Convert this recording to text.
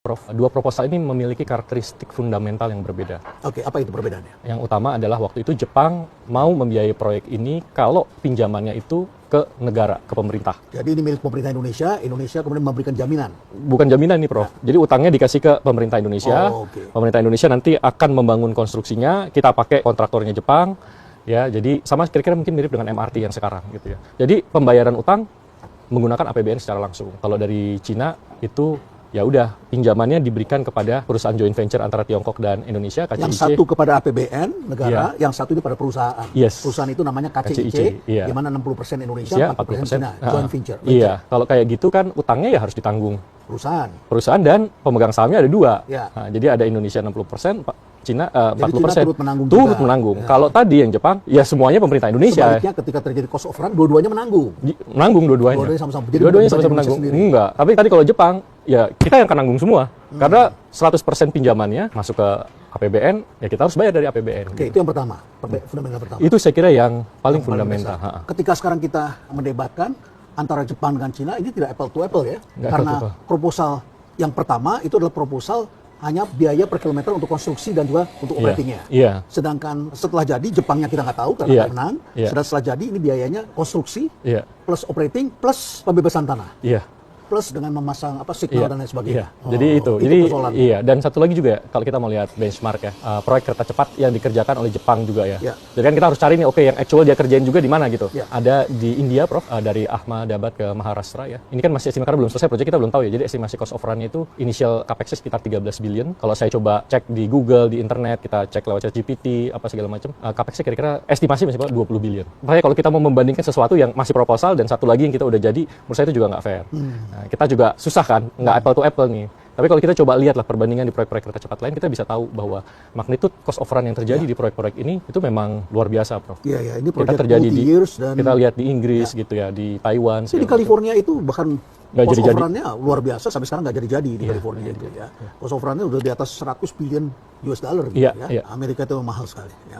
Prof, dua proposal ini memiliki karakteristik fundamental yang berbeda. Oke, apa itu perbedaannya? Yang utama adalah waktu itu Jepang mau membiayai proyek ini kalau pinjamannya itu ke negara, ke pemerintah. Jadi ini milik pemerintah Indonesia, Indonesia kemudian memberikan jaminan. Bukan jaminan nih, Prof. Jadi utangnya dikasih ke pemerintah Indonesia. Pemerintah Indonesia nanti akan membangun konstruksinya, kita pakai kontraktornya Jepang. Ya, jadi sama kira-kira mungkin mirip dengan MRT yang sekarang gitu ya. Jadi pembayaran utang menggunakan APBN secara langsung. Kalau dari Cina itu ya udah pinjamannya diberikan kepada perusahaan joint venture antara Tiongkok dan Indonesia, KCIC. Yang satu kepada APBN negara, yang satu ini pada perusahaan. Yes. Perusahaan itu namanya KCIC, di mana 60% Indonesia, 40% Cina, joint venture. Iya, kalau kayak gitu kan utangnya ya harus ditanggung perusahaan dan pemegang sahamnya ada dua. Nah, jadi ada Indonesia 60%, Cina 40%. Turut menanggung. Ya. Kalau tadi yang Jepang, ya semuanya pemerintah Indonesia. Sebaliknya ketika terjadi cost of run, dua-duanya menanggung. Menanggung dua-duanya. Dua-duanya sama-sama menanggung. Enggak. Tapi tadi kalau Jepang, ya kita yang akan nanggung semua. Karena 100% pinjamannya masuk ke APBN, ya kita harus bayar dari APBN. Oke, itu yang pertama. Fundamental pertama. Itu saya kira yang paling fundamental. Ketika sekarang kita mendebatkan antara Jepang dengan Cina, ini tidak apple to apple ya. Karena proposal yang pertama itu adalah proposal hanya biaya per kilometer untuk konstruksi dan juga untuk operatingnya. Sedangkan setelah jadi, Jepangnya kita nggak tahu karena menang. Setelah jadi, ini biayanya konstruksi, plus operating, plus pembebasan tanah. Plus dengan memasang signal dan lain sebagainya. Jadi itu dan satu lagi juga kalau kita mau lihat benchmark ya, proyek kereta cepat yang dikerjakan oleh Jepang juga ya. Jadi kan kita harus cari nih, yang actual dia kerjain juga di mana gitu. Ada di India, Prof, dari Ahmedabad ke Maharashtra ya. Ini kan masih estimasi karena belum selesai proyek, kita belum tahu ya. Jadi estimasi cost of run itu initial capex sekitar 13 billion. Kalau saya coba cek di Google, di internet, kita cek lewat ChatGPT, apa segala macam, capexnya kira-kira estimasi masih 20 billion. Makanya kalau kita mau membandingkan sesuatu yang masih proposal dan satu lagi yang kita udah jadi, menurut saya itu juga nggak fair. Nah, kita juga susah kan, nggak apple to apple nih. Tapi kalau kita coba lihat lah perbandingan di proyek-proyek kereta cepat lain, kita bisa tahu bahwa magnitude cost of run yang terjadi di proyek-proyek ini itu memang luar biasa, Prof. Ini proyek terjadi di kita lihat di Inggris gitu ya, di Taiwan. Di California itu bahkan cost of run-nya luar biasa, sampai sekarang nggak jadi di California itu ya. Cost of run-nya udah di atas 100 billion US dollar gitu ya. Amerika itu mahal sekali ya.